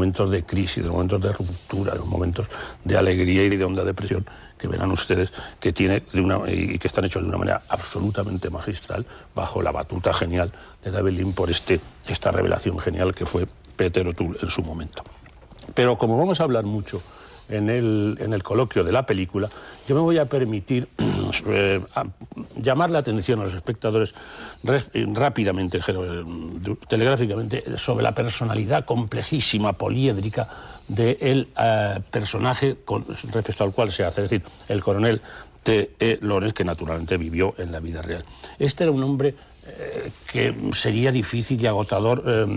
momentos de crisis, de los momentos de ruptura, de los momentos de alegría y de honda depresión que verán ustedes que tiene y que están hechos de una manera absolutamente magistral bajo la batuta genial de David Lean por esta revelación genial que fue Peter O'Toole en su momento. Pero como vamos a hablar mucho en el coloquio de la película, yo me voy a permitir llamar la atención a los espectadores rápidamente, telegráficamente, sobre la personalidad complejísima, poliédrica del personaje respecto al cual se hace, es decir, el coronel T.E. Lawrence, que naturalmente vivió en la vida real. Este era un hombre que sería difícil y agotador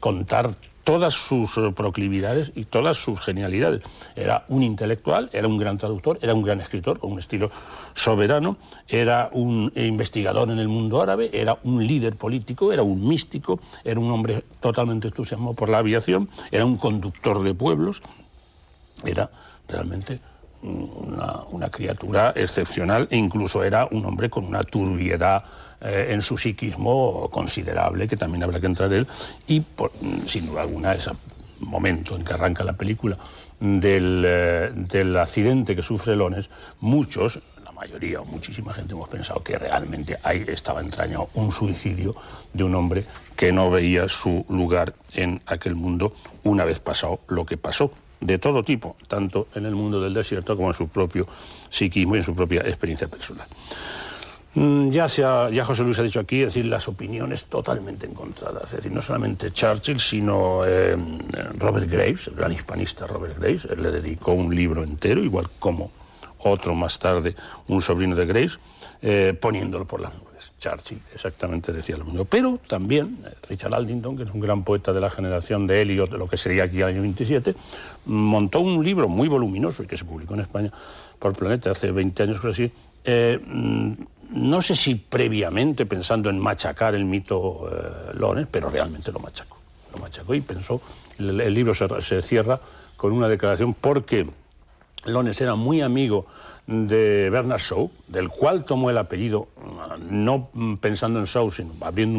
contar todas sus proclividades y todas sus genialidades. Era un intelectual, era un gran traductor, era un gran escritor con un estilo soberano, era un investigador en el mundo árabe, era un líder político, era un místico, era un hombre totalmente entusiasmado por la aviación, era un conductor de pueblos, era realmente una criatura excepcional e incluso era un hombre con una turbiedad en su psiquismo considerable, que también habrá que entrar en él, y sin duda alguna ese momento en que arranca la película del accidente que sufre Lawrence, muchos, la mayoría o muchísima gente hemos pensado que realmente ahí estaba entrañado un suicidio de un hombre que no veía su lugar en aquel mundo una vez pasado lo que pasó, de todo tipo, tanto en el mundo del desierto como en su propio psiquismo y en su propia experiencia personal. Ya José Luis ha dicho aquí, es decir, las opiniones totalmente encontradas, es decir, no solamente Churchill, sino Robert Graves, el gran hispanista Robert Graves, él le dedicó un libro entero, igual como otro más tarde, un sobrino de Graves, poniéndolo por las nubes. Churchill exactamente decía lo mismo. Pero también Richard Addington, que es un gran poeta de la generación de Eliot, de lo que sería aquí el año 27, montó un libro muy voluminoso y que se publicó en España por Planeta hace 20 años, por así. No sé si previamente pensando en machacar el mito Lawrence, pero realmente lo machacó y pensó, el libro se cierra con una declaración porque Lawrence era muy amigo de Bernard Shaw, del cual tomó el apellido, no pensando en Shaw, sino abriendo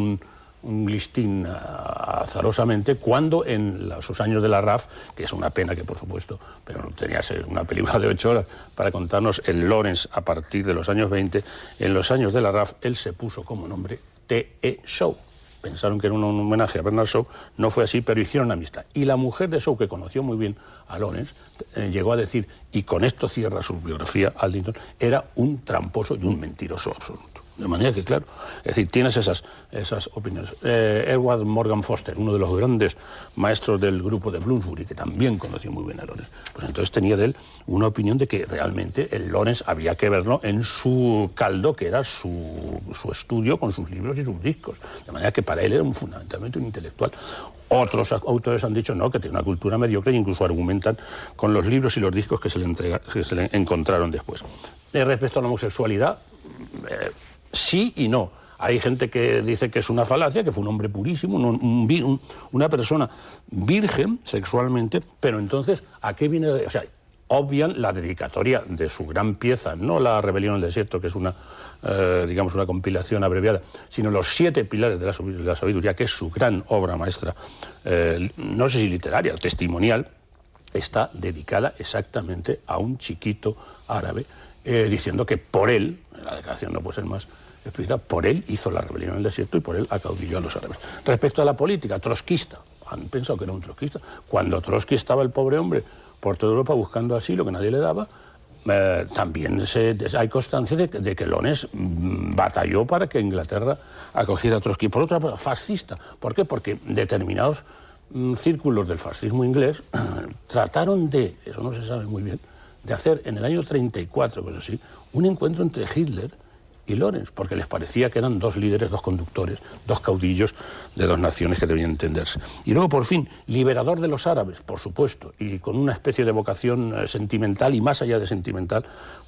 un listín azarosamente, cuando en sus años de la RAF, que es una pena que por supuesto, pero no tenía que ser una película de 8 horas para contarnos el Lawrence a partir de los años 20, en los años de la RAF él se puso como nombre T.E. Shaw. Pensaron que era un homenaje a Bernard Shaw, no fue así, pero hicieron amistad. Y la mujer de Shaw, que conoció muy bien a Lawrence, llegó a decir, y con esto cierra su biografía, Addington, era un tramposo y un mentiroso absoluto. De manera que, claro, es decir, tienes esas opiniones. Edward Morgan Foster, uno de los grandes maestros del grupo de Bloomsbury, que también conoció muy bien a Lawrence, pues entonces tenía de él una opinión de que realmente el Lawrence había que verlo en su caldo, que era su estudio con sus libros y sus discos. De manera que para él era fundamentalmente un intelectual. Otros autores han dicho no, que tiene una cultura mediocre e incluso argumentan con los libros y los discos que se le encontraron después. Respecto a la homosexualidad, sí y no. Hay gente que dice que es una falacia, que fue un hombre purísimo, una persona virgen sexualmente, pero entonces, ¿a qué viene? O sea, obvian la dedicatoria de su gran pieza, no la Rebelión en el Desierto, que es una compilación abreviada, sino los 7 pilares de la sabiduría, que es su gran obra maestra, no sé si literaria o testimonial, está dedicada exactamente a un chiquito árabe, diciendo que por él, la declaración no puede ser más explícita, por él hizo la rebelión en el desierto y por él acaudilló a los árabes. Respecto a la política, trotskista, han pensado que era un trotskista. Cuando Trotsky estaba el pobre hombre por toda Europa buscando asilo que nadie le daba, también hay constancia de que Lawrence batalló para que Inglaterra acogiera a Trotsky. Por otra parte, fascista. ¿Por qué? Porque determinados círculos del fascismo inglés trataron de, eso no se sabe muy bien, de hacer en el año 34, pues así, un encuentro entre Hitler y Lawrence, porque les parecía que eran 2 líderes, 2 conductores, 2 caudillos de 2 naciones que debían entenderse. Y luego, por fin, liberador de los árabes, por supuesto, y con una especie de vocación sentimental y más allá de sentimental,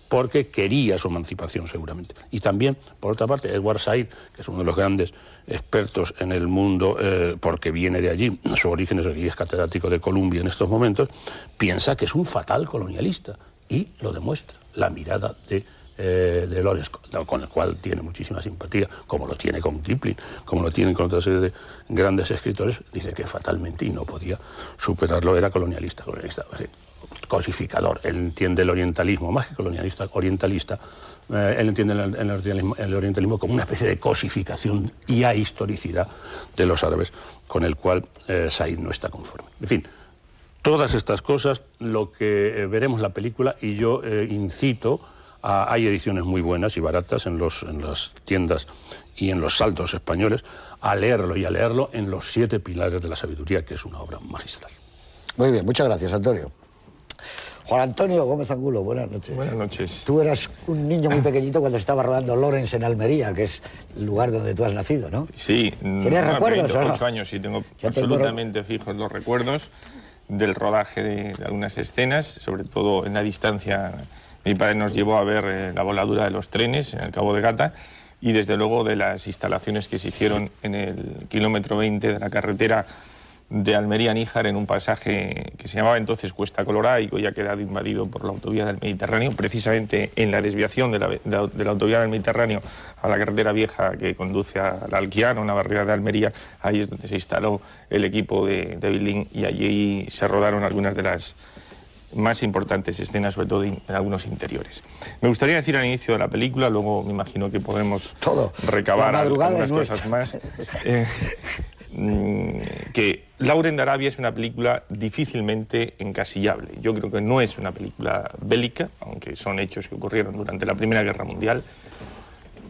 porque quería su emancipación seguramente. Y también, por otra parte, Edward Said, que es uno de los grandes expertos en el mundo, porque viene de allí, su origen es aquí, es catedrático de Columbia en estos momentos, piensa que es un fatal colonialista, y lo demuestra. La mirada de de Lawrence, con el cual tiene muchísima simpatía, como lo tiene con Kipling, como lo tienen con otra serie de grandes escritores, dice que fatalmente, y no podía superarlo, era colonialista, cosificador. Él entiende el orientalismo, más que colonialista, orientalista. Él entiende el orientalismo como una especie de cosificación y ahistoricidad de los árabes, con el cual Said no está conforme. En fin, todas estas cosas, lo que veremos en la película, y yo incito hay ediciones muy buenas y baratas en las tiendas y en los saltos españoles, a leerlo y a leerlo en Los 7 pilares de la sabiduría, que es una obra magistral. Muy bien, muchas gracias, Antonio. Juan Antonio Gómez Angulo, buenas noches. Buenas noches. Tú eras un niño muy pequeñito cuando estaba rodando Lawrence en Almería, que es el lugar donde tú has nacido, ¿no? Sí. ¿Tienes recuerdos o no? 8 años, sí, tengo absolutamente fijos los recuerdos del rodaje de algunas escenas, sobre todo en la distancia. Mi padre nos llevó a ver la voladura de los trenes en el Cabo de Gata, y desde luego de las instalaciones que se hicieron en el kilómetro 20 de la carretera de Almería a Níjar, en un pasaje que se llamaba entonces Cuesta Colorada y que hoy ha quedado invadido por la autovía del Mediterráneo, precisamente en la desviación de la autovía del Mediterráneo a la carretera vieja que conduce al Alquiano, una barriada de Almería. Ahí es donde se instaló el equipo de David Lean, y allí se rodaron algunas de las más importantes escenas, sobre todo en algunos interiores. Me gustaría decir al inicio de la película, luego me imagino que podremos recabar algunas cosas más, que Lawrence de Arabia es una película difícilmente encasillable. Yo creo que no es una película bélica, aunque son hechos que ocurrieron durante la Primera Guerra Mundial.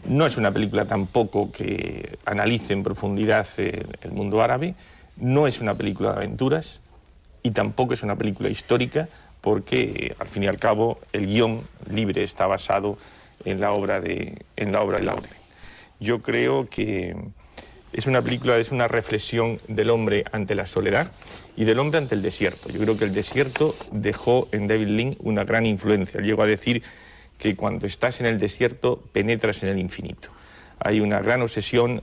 No es una película tampoco que analice en profundidad el mundo árabe. No es una película de aventuras y tampoco es una película histórica, porque al fin y al cabo el guión libre está basado en la obra de Lawrence. Yo creo que es una película, es una reflexión del hombre ante la soledad y del hombre ante el desierto. Yo creo que el desierto dejó en David Lean una gran influencia. Llego a decir que cuando estás en el desierto penetras en el infinito. Hay una gran obsesión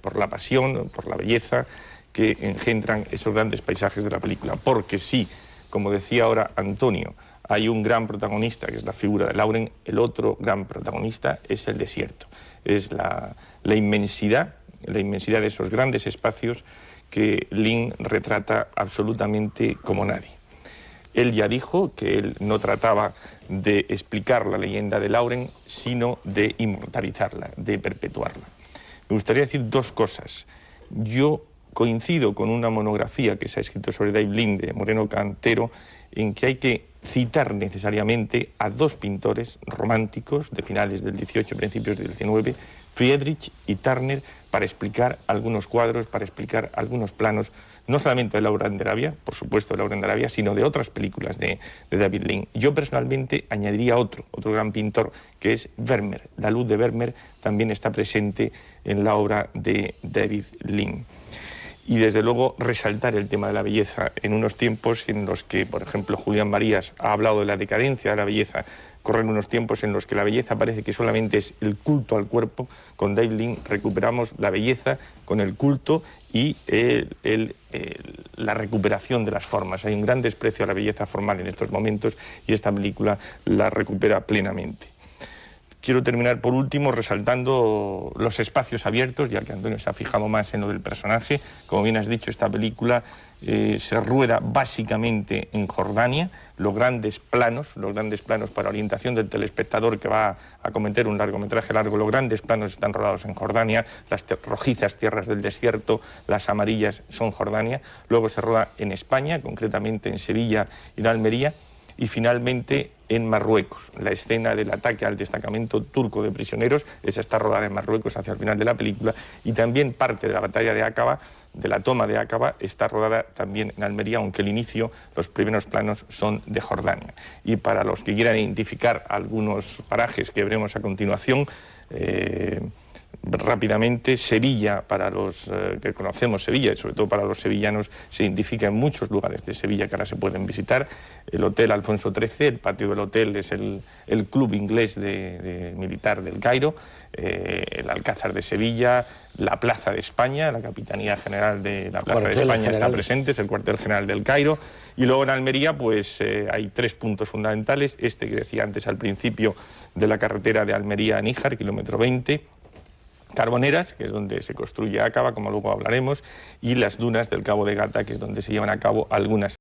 por la pasión, por la belleza que engendran esos grandes paisajes de la película. Porque sí, como decía ahora Antonio, hay un gran protagonista, que es la figura de Lawrence. El otro gran protagonista es el desierto. Es la inmensidad de esos grandes espacios que Lean retrata absolutamente como nadie. Él ya dijo que él no trataba de explicar la leyenda de Lawrence, sino de inmortalizarla, de perpetuarla. Me gustaría decir dos cosas. Yo coincido con una monografía que se ha escrito sobre David Lean de Moreno Cantero, en que hay que citar necesariamente a dos pintores románticos de finales del XVIII, principios del XIX, Friedrich y Turner, para explicar algunos cuadros, para explicar algunos planos, no solamente de Lawrence de Arabia, por supuesto de Lawrence de Arabia, sino de otras películas de David Lean. Yo personalmente añadiría otro gran pintor, que es Vermeer. La luz de Vermeer también está presente en la obra de David Lean. Y desde luego resaltar el tema de la belleza en unos tiempos en los que, por ejemplo, Julián Marías ha hablado de la decadencia de la belleza. Corren unos tiempos en los que la belleza parece que solamente es el culto al cuerpo. Con David Lean recuperamos la belleza con el culto y la recuperación de las formas. Hay un gran desprecio a la belleza formal en estos momentos y esta película la recupera plenamente. Quiero terminar por último resaltando los espacios abiertos, ya que Antonio se ha fijado más en lo del personaje. Como bien has dicho, esta película se rueda básicamente en Jordania. Los grandes planos para orientación del telespectador que va a cometer un largometraje largo, los grandes planos están rodados en Jordania. Las rojizas tierras del desierto, las amarillas son Jordania. Luego se roda en España, concretamente en Sevilla y en Almería. Y finalmente en Marruecos. La escena del ataque al destacamento turco de prisioneros, esa está rodada en Marruecos hacia el final de la película, y también parte de la batalla de Aqaba, de la toma de Aqaba, está rodada también en Almería, aunque el inicio, los primeros planos son de Jordania. Y para los que quieran identificar algunos parajes que veremos a continuación, rápidamente. Sevilla, para los que conocemos Sevilla, y sobre todo para los sevillanos, se identifica en muchos lugares de Sevilla que ahora se pueden visitar. El Hotel Alfonso XIII, el patio del hotel es el club inglés militar del Cairo, el Alcázar de Sevilla, la Plaza de España, la Capitanía General de la Plaza de España está presente, es el cuartel general del Cairo. Y luego en Almería pues hay 3 puntos fundamentales, este que decía antes al principio de la carretera de Almería a Níjar, kilómetro 20, Carboneras, que es donde se construye Aqaba, como luego hablaremos, y las dunas del Cabo de Gata, que es donde se llevan a cabo algunas